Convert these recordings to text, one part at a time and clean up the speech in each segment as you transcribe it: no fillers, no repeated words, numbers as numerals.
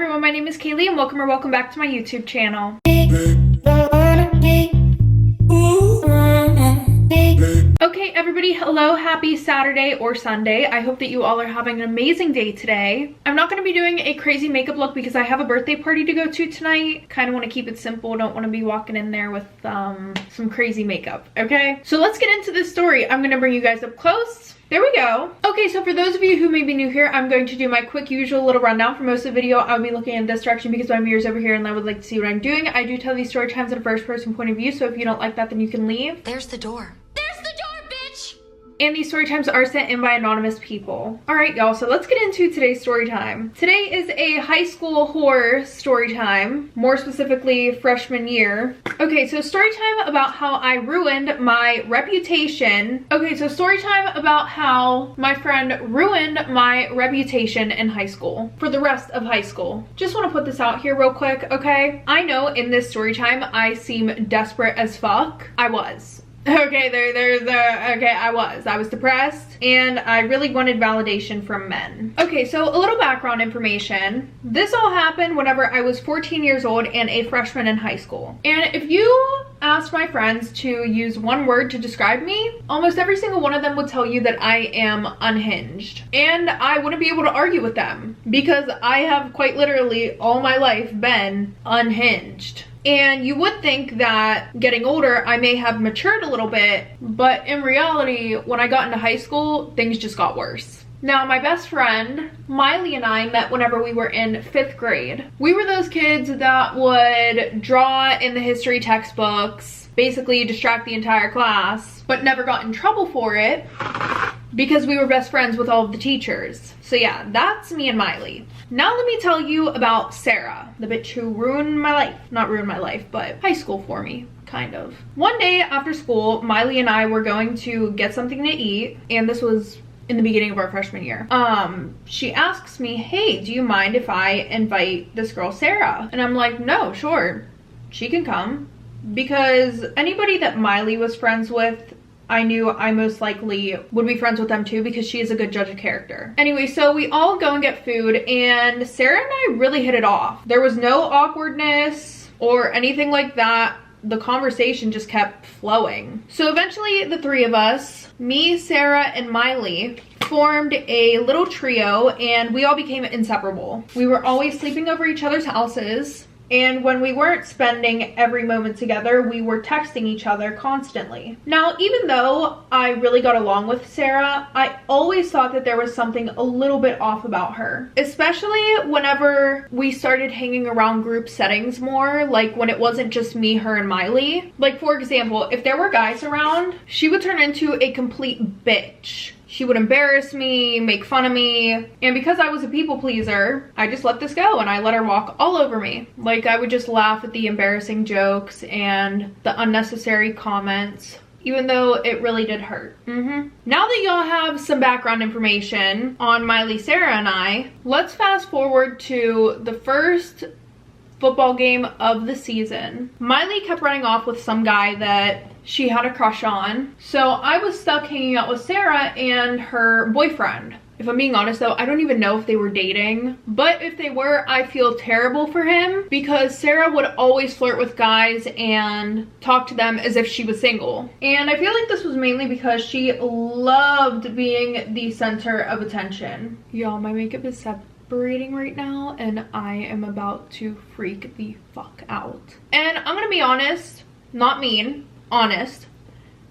everyone, my name is Kaylee and welcome back to my YouTube channel. Okay everybody, hello, happy Saturday or Sunday. I hope that you all are having an amazing day today. I'm not going to be doing a crazy makeup look because I have a birthday party to go to tonight. Kind of want to keep it simple, don't want to be walking in there with some crazy makeup, okay? So let's get into this story. I'm going to bring you guys up close. There we go. Okay, so for those of you who may be new here, I'm going to do my quick usual little rundown for most of the video. I'll be looking in this direction because my mirror's over here and I would like to see what I'm doing. I do tell these story times in a first person point of view, so if you don't like that, then you can leave. There's the door. There's the door, bitch! And these story times are sent in by anonymous people. Alright y'all, so let's get into today's story time. Today is a high school horror story time, more specifically freshman year. Okay, so story time about how I ruined my reputation. Okay, so story time about how my friend ruined my reputation in high school for the rest of high school. Just want to put this out here real quick, okay? I know in this story time I seem desperate as fuck. I was. Okay, I was depressed and I really wanted validation from men. Okay, so a little background information. This all happened whenever I was 14 years old and a freshman in high school. And if you asked my friends to use one word to describe me, almost every single one of them would tell you that I am unhinged. And I wouldn't be able to argue with them because I have quite literally all my life been unhinged. And you would think that getting older, I may have matured a little bit, but in reality, when I got into high school, things just got worse. Now, my best friend, Miley, and I met whenever we were in 5th grade. We were those kids that would draw in the history textbooks, basically distract the entire class, but never got in trouble for it because we were best friends with all of the teachers. So yeah, that's me and Miley. Now let me tell you about Sarah, the bitch who ruined my life. Not ruined my life, but high school for me, kind of. One day after school, Miley and I were going to get something to eat, and this was in the beginning of our freshman year. She asks me, hey, do you mind if I invite this girl Sarah? And I'm like, no, sure, she can come. Because anybody that Miley was friends with, I knew I most likely would be friends with them too because she is a good judge of character. Anyway, so we all go and get food and Sarah and I really hit it off. There was no awkwardness or anything like that. The conversation just kept flowing. So eventually the three of us, me, Sarah, and Miley, formed a little trio and we all became inseparable. We were always sleeping over each other's houses. And when we weren't spending every moment together, we were texting each other constantly. Now, even though I really got along with Sarah, I always thought that there was something a little bit off about her. Especially whenever we started hanging around group settings more, like when it wasn't just me, her, and Miley. Like, for example, if there were guys around, she would turn into a complete bitch. She would embarrass me, make fun of me, and because I was a people pleaser, I just let this go and I let her walk all over me. Like, I would just laugh at the embarrassing jokes and the unnecessary comments, even though it really did hurt. Now that y'all have some background information on Miley, Sarah, and I, let's fast forward to the first football game of the season. Miley kept running off with some guy that she had a crush on. So I was stuck hanging out with Sarah and her boyfriend. If I'm being honest though, I don't even know if they were dating. But if they were, I feel terrible for him because Sarah would always flirt with guys and talk to them as if she was single. And I feel like this was mainly because she loved being the center of attention. Y'all, my makeup is separating right now and I am about to freak the fuck out. And I'm gonna be honest, not mean, honest,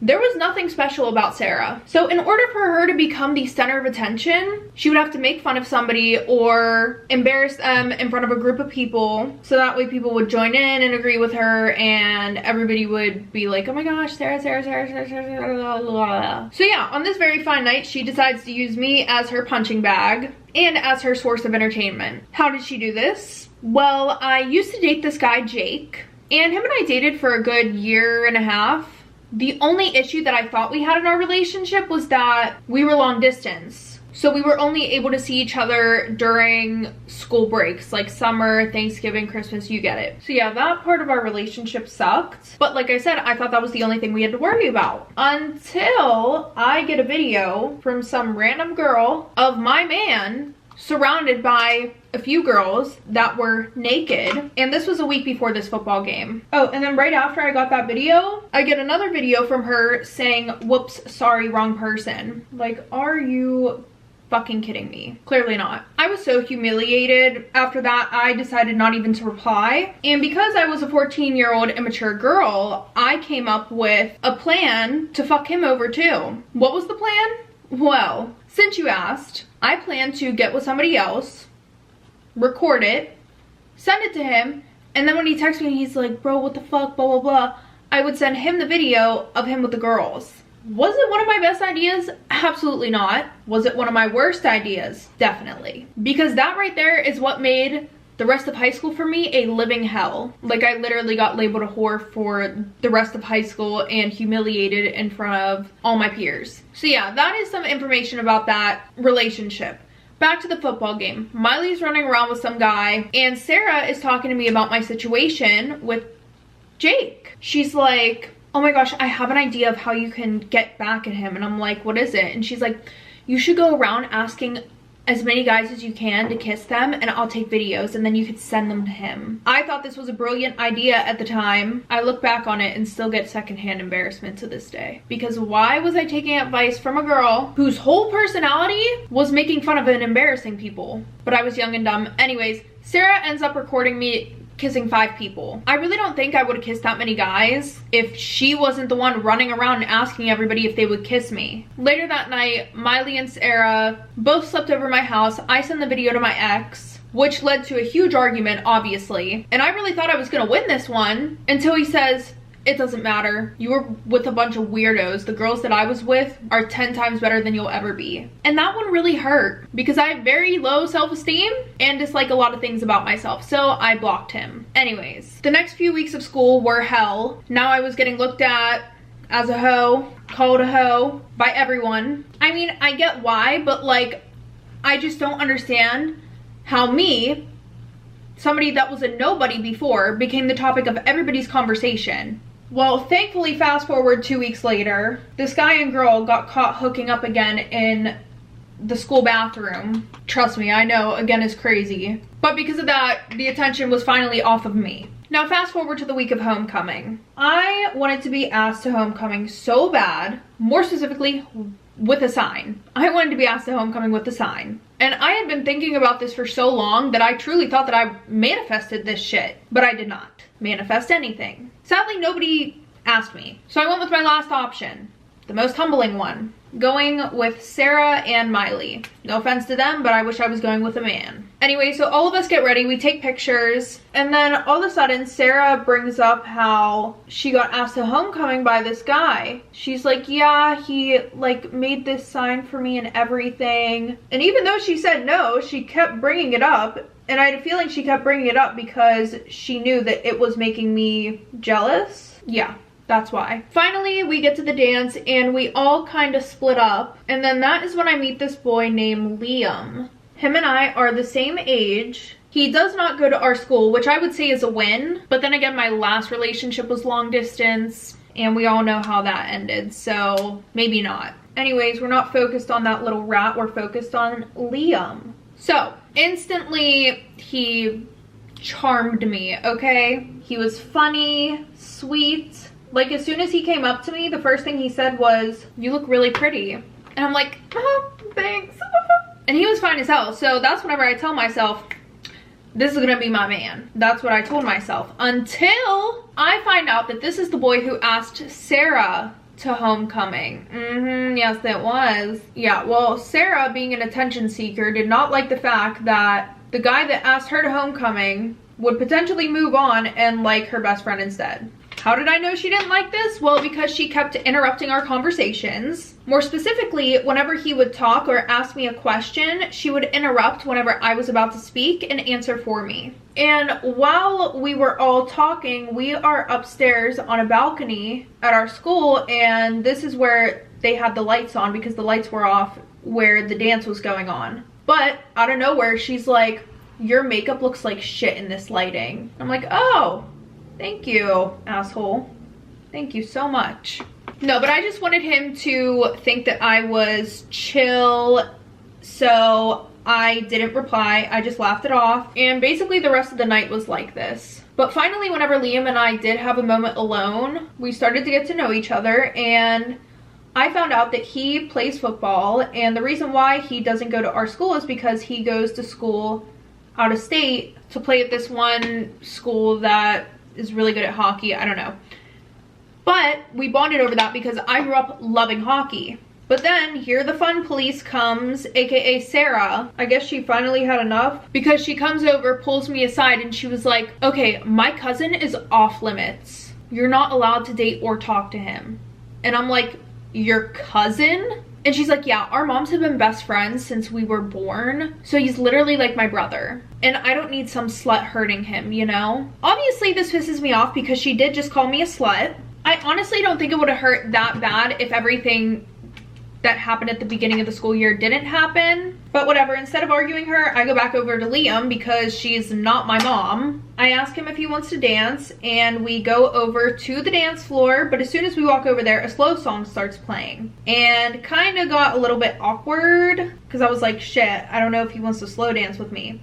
there was nothing special about Sarah. So in order for her to become the center of attention, she would have to make fun of somebody or embarrass them in front of a group of people, so that way people would join in and agree with her and everybody would be like, oh my gosh, Sarah. So yeah, on this very fine night, she decides to use me as her punching bag and as her source of entertainment. How did she do this? Well, I used to date this guy, Jake, and him and I dated for a good year and a half. The only issue that I thought we had in our relationship was that we were long distance. So we were only able to see each other during school breaks, like summer, Thanksgiving, Christmas, you get it. So yeah, that part of our relationship sucked. But like I said, I thought that was the only thing we had to worry about. Until I get a video from some random girl of my man surrounded by a few girls that were naked, and this was a week before this football game. Oh, and then right after I got that video, I get another video from her saying, whoops, sorry, wrong person. Like, are you fucking kidding me? Clearly not. I was so humiliated. After that, I decided not even to reply. And because I was a 14-year-old immature girl, I came up with a plan to fuck him over too. What was the plan? Well, since you asked, I plan to get with somebody else, record it, send it to him, and then when he texts me, he's like, bro, what the fuck, blah, blah, blah, I would send him the video of him with the girls. Was it one of my best ideas? Absolutely not. Was it one of my worst ideas? Definitely. Because that right there is what made the rest of high school for me a living hell. Like, I literally got labeled a whore for the rest of high school and humiliated in front of all my peers. So yeah, that is some information about that relationship. Back to the football game. Miley's running around with some guy, and Sarah is talking to me about my situation with Jake. She's like, oh my gosh, I have an idea of how you can get back at him. And I'm like, what is it? And she's like, you should go around asking as many guys as you can to kiss them, and I'll take videos and then you could send them to him. I thought this was a brilliant idea at the time. I look back on it and still get secondhand embarrassment to this day. Because why was I taking advice from a girl whose whole personality was making fun of and embarrassing people? But I was young and dumb. Anyways, Sarah ends up recording me kissing 5 people. I really don't think I would have kissed that many guys if she wasn't the one running around and asking everybody if they would kiss me. Later that night, Miley and Sarah both slept over my house. I sent the video to my ex, which led to a huge argument, obviously. And I really thought I was gonna win this one until he says, it doesn't matter. You were with a bunch of weirdos. The girls that I was with are 10 times better than you'll ever be. And that one really hurt because I have very low self-esteem and dislike a lot of things about myself. So I blocked him. Anyways, the next few weeks of school were hell. Now I was getting looked at as a hoe, called a hoe by everyone. I mean, I get why, but like, I just don't understand how me, somebody that was a nobody before, became the topic of everybody's conversation. Well, thankfully, fast forward 2 weeks later, this guy and girl got caught hooking up again in the school bathroom. Trust me, I know, again is crazy. But because of that, the attention was finally off of me. Now fast forward to the week of homecoming. I wanted to be asked to homecoming so bad, more specifically with a sign. I wanted to be asked to homecoming with a sign. And I had been thinking about this for so long that I truly thought that I manifested this shit, but I did not manifest anything. Sadly, nobody asked me. So I went with my last option, the most humbling one, going with Sarah and Miley. No offense to them, but I wish I was going with a man. Anyway, so all of us get ready, we take pictures, and then all of a sudden Sarah brings up how she got asked to homecoming by this guy. She's like, yeah, he like made this sign for me and everything. And even though she said no, she kept bringing it up. And I had a feeling she kept bringing it up because she knew that it was making me jealous. Yeah, that's why. Finally, we get to the dance and we all kind of split up. And then that is when I meet this boy named Liam. Him and I are the same age. He does not go to our school, which I would say is a win. But then again, my last relationship was long distance and we all know how that ended. So maybe not. Anyways, we're not focused on that little rat. We're focused on Liam. So instantly he charmed me, okay? He was funny, sweet. Like as soon as he came up to me, the first thing he said was, you look really pretty. And I'm like, oh, thanks. And he was fine as hell. So that's whenever I tell myself, this is gonna be my man. That's what I told myself. Until I find out that this is the boy who asked Sarah to homecoming. Yes, it was. Yeah, well, Sarah, being an attention seeker, did not like the fact that the guy that asked her to homecoming would potentially move on and like her best friend instead. How did I know she didn't like this? Well, because she kept interrupting our conversations. More specifically, whenever he would talk or ask me a question, she would interrupt whenever I was about to speak and answer for me. And while we were all talking, we are upstairs on a balcony at our school, and this is where they had the lights on because the lights were off where the dance was going on. But out of nowhere, she's like, your makeup looks like shit in this lighting. I'm like, oh, thank you, asshole. Thank you so much. No, but I just wanted him to think that I was chill. So I didn't reply. I just laughed it off. And basically the rest of the night was like this. But finally, whenever Liam and I did have a moment alone, we started to get to know each other, and I found out that he plays football, and the reason why he doesn't go to our school is because he goes to school out of state to play at this one school that is really good at hockey. I don't know. But we bonded over that because I grew up loving hockey. But then here the fun police comes, aka Sarah. I guess she finally had enough because she comes over, pulls me aside, and she was like, okay, my cousin is off limits. You're not allowed to date or talk to him. And I'm like, your cousin? And she's like, yeah, our moms have been best friends since we were born. So he's literally like my brother. And I don't need some slut hurting him, you know? Obviously this pisses me off because she did just call me a slut. I honestly don't think it would have hurt that bad if everything that happened at the beginning of the school year didn't happen. But whatever, instead of arguing her, I go back over to Liam because she's not my mom. I ask him if he wants to dance, and we go over to the dance floor, but as soon as we walk over there, a slow song starts playing. And kind of got a little bit awkward because I was like, shit, I don't know if he wants to slow dance with me.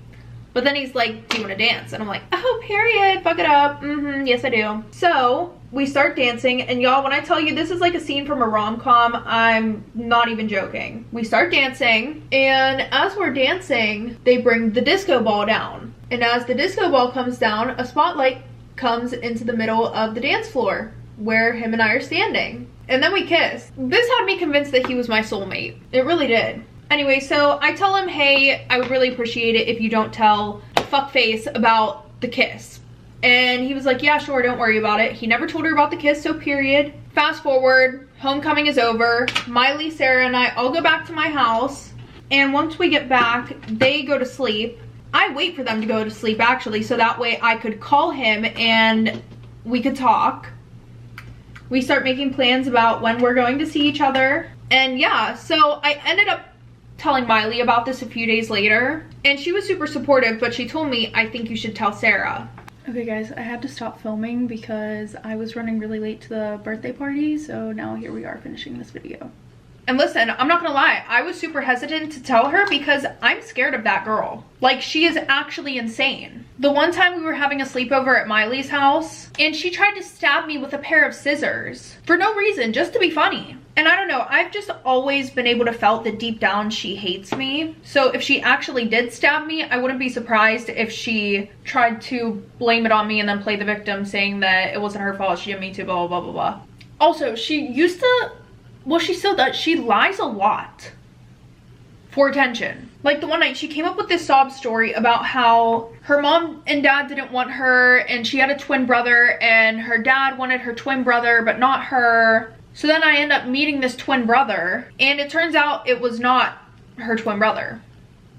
But then he's like, do you want to dance? And I'm like, oh, period, fuck it up. Yes, I do. So we start dancing, and y'all, when I tell you this is like a scene from a rom-com, I'm not even joking. We start dancing, and as we're dancing, they bring the disco ball down. And as the disco ball comes down, a spotlight comes into the middle of the dance floor where him and I are standing. And then we kiss. This had me convinced that he was my soulmate. It really did. Anyway, so I tell him, hey, I would really appreciate it if you don't tell fuckface about the kiss. And he was like, yeah, sure, don't worry about it. He never told her about the kiss, so period. Fast forward, homecoming is over. Miley, Sarah, and I all go back to my house. And once we get back, they go to sleep. I wait for them to go to sleep, actually, so that way I could call him and we could talk. We start making plans about when we're going to see each other. And yeah, so I ended up telling Miley about this a few days later, and she was super supportive, but she told me, I think you should tell Sarah. Okay guys, I had to stop filming because I was running really late to the birthday party, so now here we are finishing this video. And listen, I'm not gonna lie, I was super hesitant to tell her because I'm scared of that girl. Like, she is actually insane. The one time we were having a sleepover at Miley's house, and she tried to stab me with a pair of scissors for no reason, just to be funny. And I don't know, I've just always been able to felt that deep down she hates me. So if she actually did stab me, I wouldn't be surprised if she tried to blame it on me and then play the victim, saying that it wasn't her fault, she didn't mean to, blah, blah, blah, blah. Also, she used to, well, she still does, she lies a lot for attention. Like the one night she came up with this sob story about how her mom and dad didn't want her, and she had a twin brother, and her dad wanted her twin brother but not her. So then I end up meeting this twin brother, and it turns out it was not her twin brother.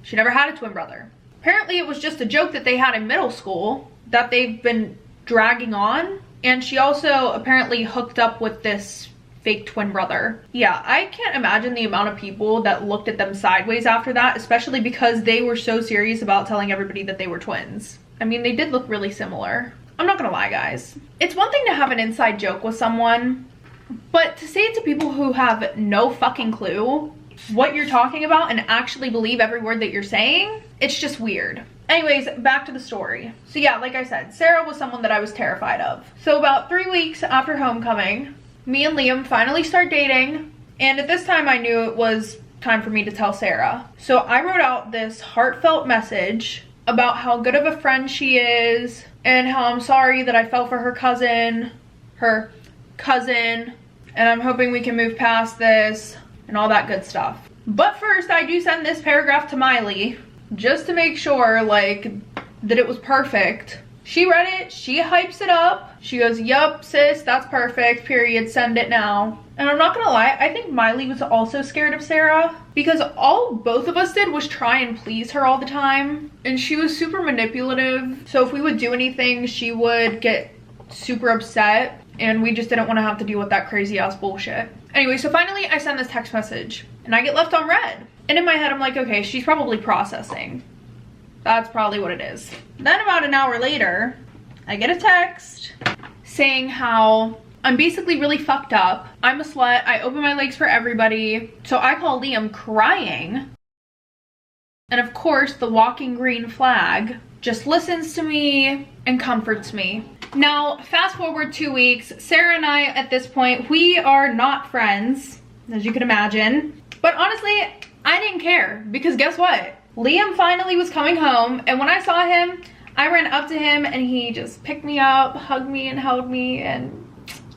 She never had a twin brother. Apparently it was just a joke that they had in middle school that they've been dragging on. And she also apparently hooked up with this fake twin brother. Yeah, I can't imagine the amount of people that looked at them sideways after that, especially because they were so serious about telling everybody that they were twins. I mean, they did look really similar. I'm not gonna lie, guys. It's one thing to have an inside joke with someone, but to say it to people who have no fucking clue what you're talking about and actually believe every word that you're saying, it's just weird. Anyways, back to the story. So yeah, like I said, Sarah was someone that I was terrified of. So about 3 weeks after homecoming, me and Liam finally start dating, and at this time I knew it was time for me to tell Sarah. So I wrote out this heartfelt message about how good of a friend she is and how I'm sorry that I fell for her cousin, and I'm hoping we can move past this and all that good stuff. But first, I do send this paragraph to Miley just to make sure, like, that it was perfect. She read it, she hypes it up. She goes, yup, sis, that's perfect, period, send it now. And I'm not gonna lie, I think Miley was also scared of Sarah because all both of us did was try and please her all the time. And she was super manipulative. So if we would do anything, she would get super upset, and we just didn't want to have to deal with that crazy ass bullshit. Anyway, so finally I send this text message and I get left on read. And in my head I'm like, okay, she's probably processing. That's probably what it is. Then about an hour later, I get a text saying how I'm basically really fucked up. I'm a slut. I open my legs for everybody. So I call Liam crying And of course, the walking green flag just listens to me and comforts me. Now, fast forward 2 weeks, Sarah and I, at this point, we are not friends, as you can imagine. But honestly, I didn't care, because guess what? Liam finally was coming home, and when I saw him, I ran up to him and he just picked me up, hugged me and held me, and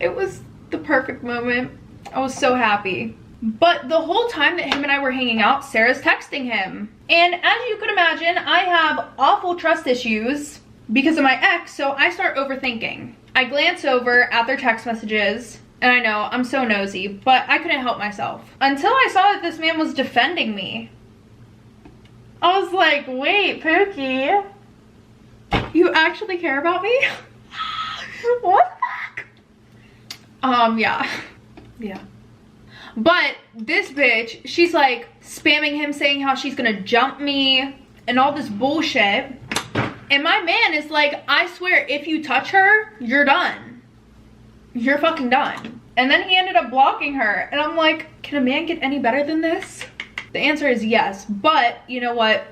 it was the perfect moment. I was so happy. But the whole time that him and I were hanging out, Sarah's texting him. And as you could imagine, I have awful trust issues because of my ex, so I start overthinking. I glance over at their text messages, and I know, I'm so nosy, but I couldn't help myself. Until I saw that this man was defending me. I was like, wait, Pookie, you actually care about me? What the fuck? Yeah. But this bitch, she's like spamming him, saying how she's gonna jump me and all this bullshit. And my man is like, I swear, if you touch her, you're done. You're fucking done. And then he ended up blocking her. And I'm like, can a man get any better than this? The answer is yes. But you know what?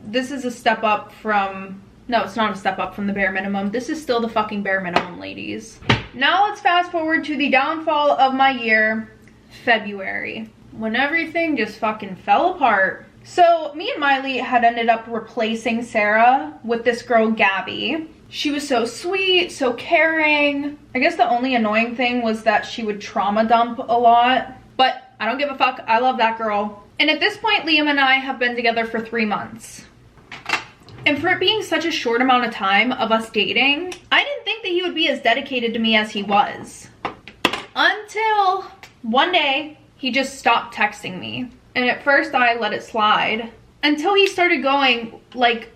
This is a step up from... No, it's not a step up from the bare minimum. This is still the fucking bare minimum, ladies. Now let's fast forward to the downfall of my year, February, when everything just fucking fell apart. So me and Miley had ended up replacing Sarah with this girl, Gabby. She was so sweet, so caring. I guess the only annoying thing was that she would trauma dump a lot, but I don't give a fuck. I love that girl. And at this point, Liam and I have been together for 3 months. And for it being such a short amount of time of us dating, I didn't think that he would be as dedicated to me as he was. Until one day, he just stopped texting me. And at first I let it slide. Until he started going like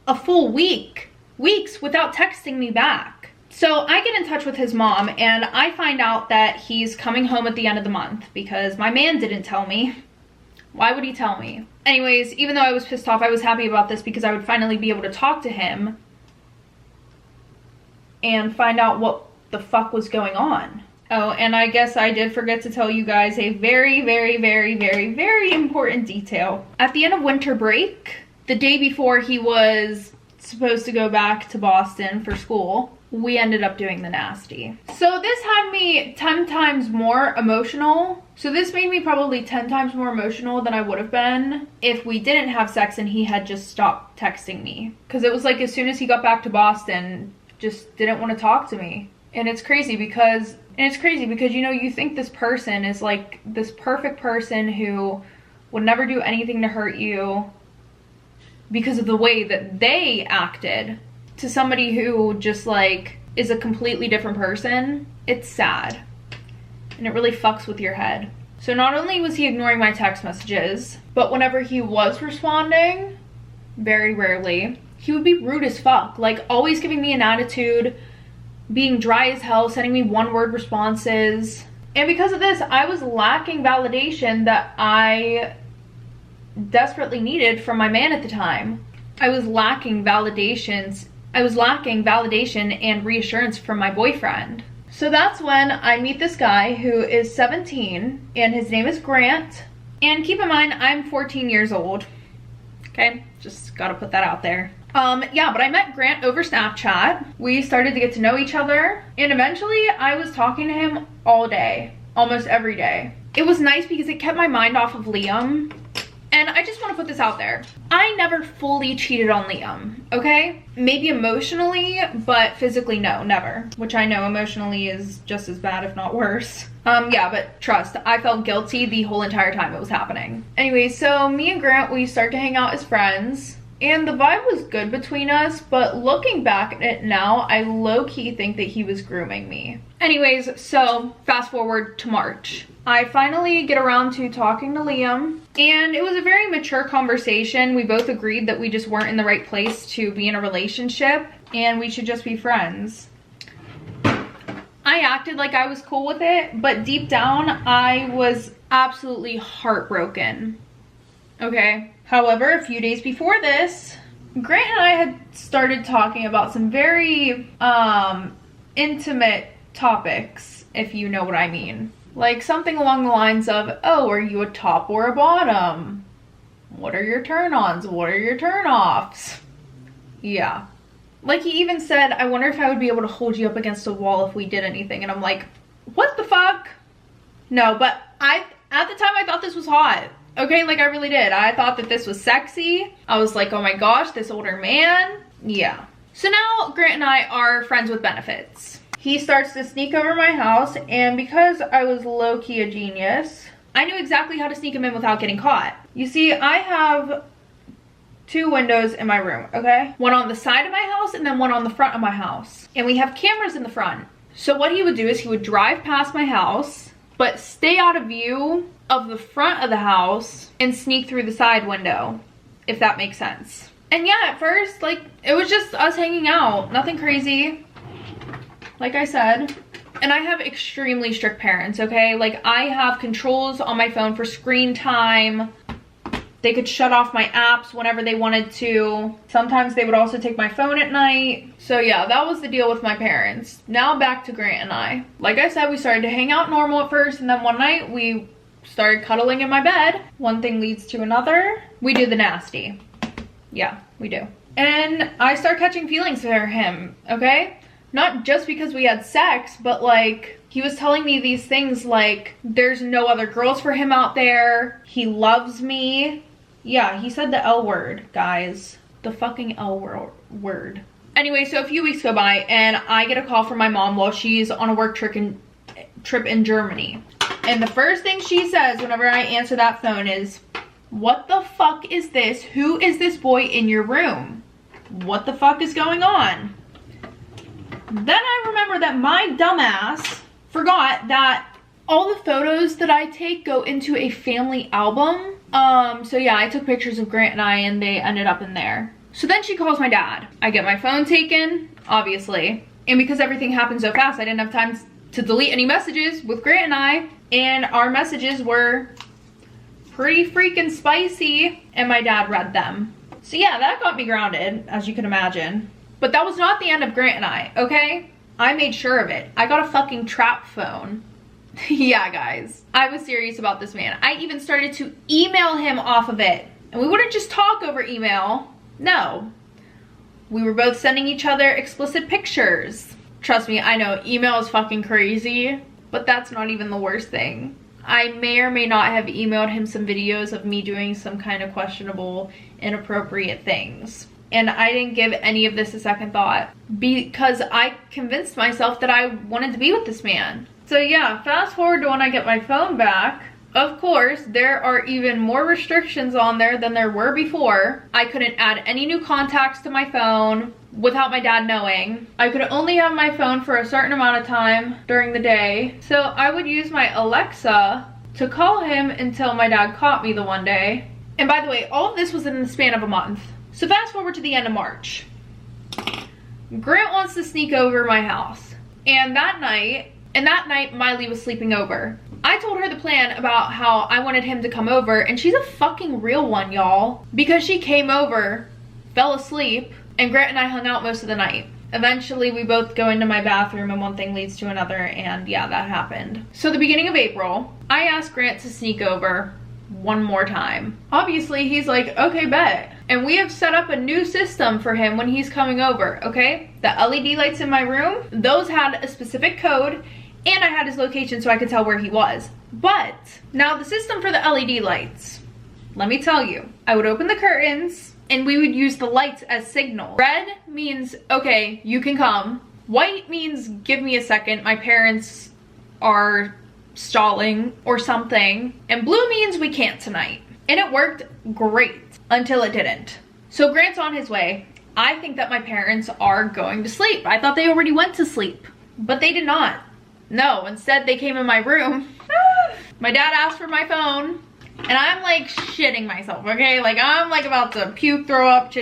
a full weeks without texting me back. So I get in touch with his mom and I find out that he's coming home at the end of the month because my man didn't tell me. Why would he tell me? Anyways, even though I was pissed off, I was happy about this because I would finally be able to talk to him and find out what the fuck was going on. Oh, and I guess I did forget to tell you guys a very important detail. At the end of winter break, the day before he was supposed to go back to Boston for school, we ended up doing the nasty. So this had me 10 times more emotional. So this made me probably 10 times more emotional than I would have been if we didn't have sex and he had just stopped texting me. Because it was like as soon as he got back to Boston, just didn't want to talk to me. And it's crazy because you know, you think this person is like this perfect person who would never do anything to hurt you because of the way that they acted, to somebody who just like is a completely different person. It's sad and it really fucks with your head. So not only was he ignoring my text messages, but whenever he was responding, very rarely, he would be rude as fuck, like always giving me an attitude, being dry as hell, sending me one-word responses. And because of this, I was lacking validation that I desperately needed from my man at the time. I was lacking validation and reassurance from my boyfriend. So that's when I meet this guy who is 17 and his name is Grant. And keep in mind, I'm 14 years old. Okay, just gotta put that out there. Yeah, but I met Grant over Snapchat. We started to get to know each other, and eventually I was talking to him all day, almost every day. It was nice because it kept my mind off of Liam. And I just want to put this out there. I never fully cheated on Liam, okay? Maybe emotionally, but physically, no, never. Which I know emotionally is just as bad, if not worse. Yeah, but trust, I felt guilty the whole entire time it was happening. Anyway, so me and Grant, we start to hang out as friends. And the vibe was good between us, but looking back at it now, I low-key think that he was grooming me. Anyways, so fast forward to March. I finally get around to talking to Liam, and it was a very mature conversation. We both agreed that we just weren't in the right place to be in a relationship, and we should just be friends. I acted like I was cool with it, but deep down, I was absolutely heartbroken. Okay? However, a few days before this, Grant and I had started talking about some very intimate topics, if you know what I mean. Like something along the lines of, oh, are you a top or a bottom? What are your turn-ons? What are your turn-offs? Yeah. Like, he even said, I wonder if I would be able to hold you up against a wall if we did anything. And I'm like, what the fuck? No, but at the time, I thought this was hot. Okay, like, I really did. I thought that this was sexy. I was like, oh my gosh, this older man. Yeah. So now Grant and I are friends with benefits. He starts to sneak over my house, and because I was low-key a genius, I knew exactly how to sneak him in without getting caught. You see, I have 2 windows in my room, okay? One on the side of my house and then one on the front of my house. And we have cameras in the front. So what he would do is he would drive past my house, but stay out of view of the front of the house and sneak through the side window, if that makes sense. And yeah, at first, like, it was just us hanging out. Nothing crazy, like I said. And I have extremely strict parents, okay? Like, I have controls on my phone for screen time. They could shut off my apps whenever they wanted to. Sometimes they would also take my phone at night. So yeah, that was the deal with my parents. Now back to Grant and I. Like I said, we started to hang out normal at first, and then one night we started cuddling in my bed. One thing leads to another. We do the nasty. Yeah, we do. And I start catching feelings for him, okay? Not just because we had sex, but like, he was telling me these things like, there's no other girls for him out there. He loves me. Yeah, he said the L word, guys. The fucking L word. Anyway, so a few weeks go by and I get a call from my mom while she's on a work trip in Germany. And the first thing she says whenever I answer that phone is, what the fuck is this? Who is this boy in your room? What the fuck is going on? Then I remember that my dumbass forgot that all the photos that I take go into a family album. So yeah, I took pictures of Grant and I, and they ended up in there. So then she calls my dad. I get my phone taken, obviously. And because everything happened so fast, I didn't have time to delete any messages with Grant and I. And our messages were pretty freaking spicy, and my dad read them. So yeah, that got me grounded, as you can imagine. But that was not the end of Grant and I, okay? I made sure of it. I got a fucking trap phone. Yeah, guys. I was serious about this man. I even started to email him off of it. And we wouldn't just talk over email. No. We were both sending each other explicit pictures. Trust me, I know email is fucking crazy, but that's not even the worst thing. I may or may not have emailed him some videos of me doing some kind of questionable, inappropriate things. And I didn't give any of this a second thought because I convinced myself that I wanted to be with this man. So yeah, fast forward to when I get my phone back. Of course, there are even more restrictions on there than there were before. I couldn't add any new contacts to my phone without my dad knowing. I could only have my phone for a certain amount of time during the day. So I would use my Alexa to call him until my dad caught me the one day. And by the way, all of this was in the span of a month. So fast forward to the end of March. Grant wants to sneak over my house. And that night, Miley was sleeping over. I told her the plan about how I wanted him to come over, and she's a fucking real one, y'all. Because she came over, fell asleep, and Grant and I hung out most of the night. Eventually, we both go into my bathroom, and one thing leads to another, and yeah, that happened. So the beginning of April, I asked Grant to sneak over one more time. Obviously, he's like, okay, bet. And we have set up a new system for him when he's coming over, okay? The LED lights in my room, those had a specific code, and I had his location so I could tell where he was. But now the system for the LED lights, let me tell you, I would open the curtains and we would use the lights as signal. Red means, okay, you can come. White means, give me a second, my parents are stalling or something. And blue means we can't tonight. And it worked great until it didn't. So Grant's on his way. I think that my parents are going to sleep. I thought they already went to sleep, but they did not. No, instead they came in my room. My dad asked for my phone, and I'm like shitting myself, okay? Like I'm like about to puke, throw up,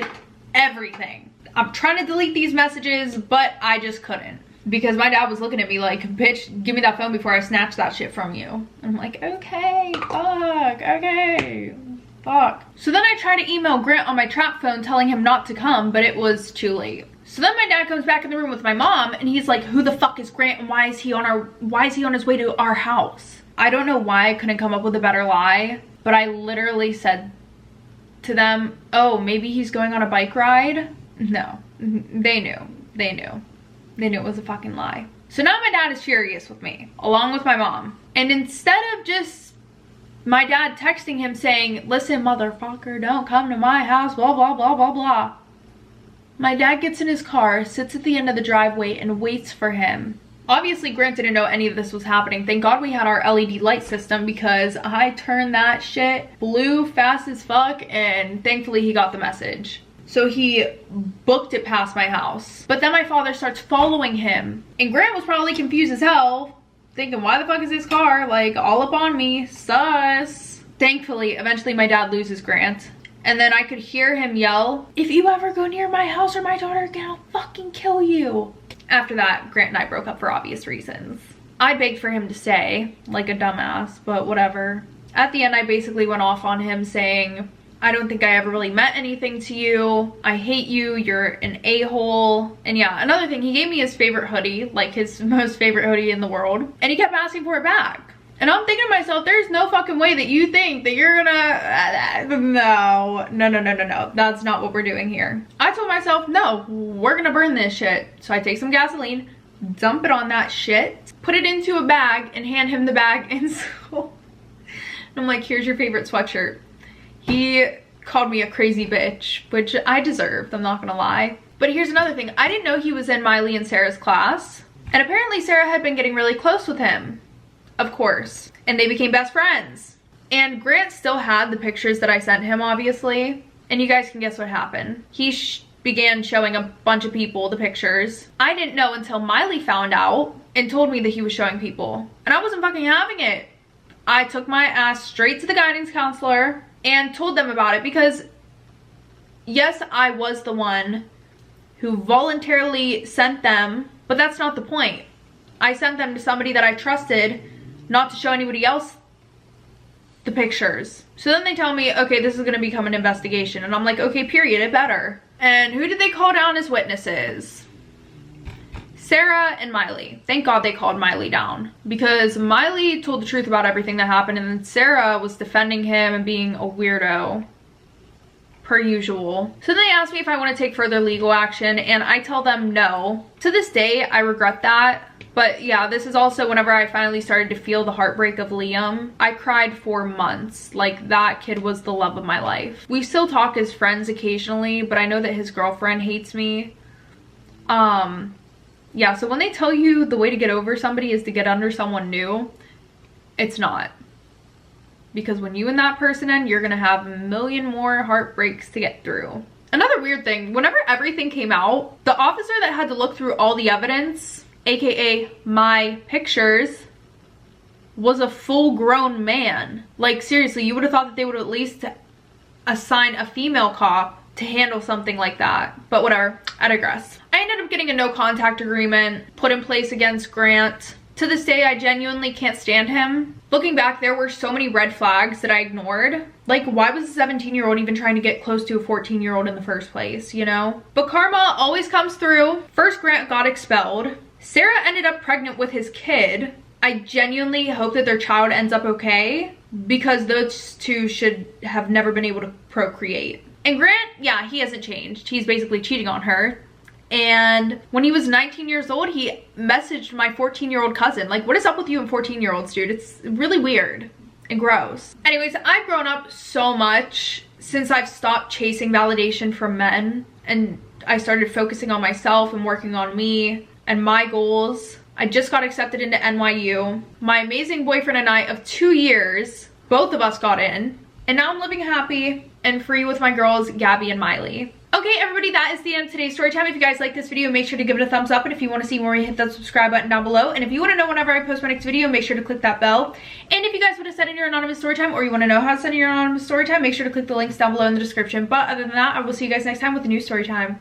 everything. I'm trying to delete these messages, but I just couldn't. Because my dad was looking at me like, bitch, give me that phone before I snatch that shit from you. And I'm like, okay, fuck, okay, fuck. So then I try to email Grant on my trap phone telling him not to come, but it was too late. So then my dad comes back in the room with my mom and he's like, who the fuck is Grant and why is he on his way to our house? I don't know why I couldn't come up with a better lie, but I literally said to them, oh, maybe he's going on a bike ride. No, they knew it was a fucking lie. So now my dad is furious with me, along with my mom. And instead of just my dad texting him saying, listen, motherfucker, don't come to my house, blah, blah, blah, blah, blah. My dad gets in his car, sits at the end of the driveway, and waits for him. Obviously, Grant didn't know any of this was happening. Thank God we had our LED light system, because I turned that shit blue fast as fuck, and thankfully he got the message. So he booked it past my house. But then my father starts following him. And Grant was probably confused as hell, thinking, why the fuck is this car, like, all up on me? Sus. Thankfully, eventually my dad loses Grant. And then I could hear him yell, if you ever go near my house or my daughter again, I'll fucking kill you. After that, Grant and I broke up for obvious reasons. I begged for him to stay, like a dumbass, but whatever. At the end, I basically went off on him saying, I don't think I ever really meant anything to you. I hate you. You're an a-hole. And yeah, another thing, he gave me his favorite hoodie, like his most favorite hoodie in the world. And he kept asking for it back. And I'm thinking to myself, there's no fucking way that you think that you're gonna, no. That's not what we're doing here. I told myself, no, we're gonna burn this shit. So I take some gasoline, dump it on that shit, put it into a bag, and hand him the bag in school. I'm like, here's your favorite sweatshirt. He called me a crazy bitch, which I deserved, I'm not gonna lie. But here's another thing. I didn't know he was in Miley and Sarah's class. And apparently Sarah had been getting really close with him. Of course. And they became best friends. And Grant still had the pictures that I sent him, obviously. And you guys can guess what happened. He began showing a bunch of people the pictures. I didn't know until Miley found out and told me that he was showing people. And I wasn't fucking having it. I took my ass straight to the guidance counselor and told them about it, because yes, I was the one who voluntarily sent them, but that's not the point. I sent them to somebody that I trusted not to show anybody else the pictures. So then they tell me, okay, this is gonna become an investigation. And I'm like, okay, period, it better. And who did they call down as witnesses? Sarah and Miley. Thank God they called Miley down, because Miley told the truth about everything that happened, and then Sarah was defending him and being a weirdo, per usual. So then they asked me if I want to take further legal action, and I tell them no. To this day, I regret that. But yeah, this is also whenever I finally started to feel the heartbreak of Liam. I cried for months. Like, that kid was the love of my life. We still talk as friends occasionally, but I know that his girlfriend hates me. Yeah, so when they tell you the way to get over somebody is to get under someone new, it's not. Because when you and that person end, you're gonna have a million more heartbreaks to get through. Another weird thing, whenever everything came out, the officer that had to look through all the evidence, aka my pictures, was a full-grown man. Like, seriously, you would have thought that they would at least assign a female cop to handle something like that. But whatever, I digress. I ended up getting a no contact agreement put in place against Grant. To this day, I genuinely can't stand him. Looking back, there were so many red flags that I ignored. Like, why was a 17-year-old even trying to get close to a 14-year-old in the first place, you know? But karma always comes through. First, Grant got expelled. Sarah ended up pregnant with his kid. I genuinely hope that their child ends up okay, because those two should have never been able to procreate. And Grant, yeah, he hasn't changed. He's basically cheating on her. And when he was 19 years old, he messaged my 14-year-old cousin. Like, what is up with you and 14-year-olds, dude? It's really weird and gross. Anyways, I've grown up so much since I've stopped chasing validation from men, and I started focusing on myself and working on me and my goals. I just got accepted into NYU. My amazing boyfriend and I of 2 years, both of us got in. And now I'm living happy and free with my girls, Gabby and Miley. Okay, everybody, that is the end of today's story time. If you guys like this video, make sure to give it a thumbs up. And if you want to see more, hit that subscribe button down below. And if you want to know whenever I post my next video, make sure to click that bell. And if you guys want to send in your anonymous story time, or you want to know how to send in your anonymous story time, make sure to click the links down below in the description. But other than that, I will see you guys next time with a new story time.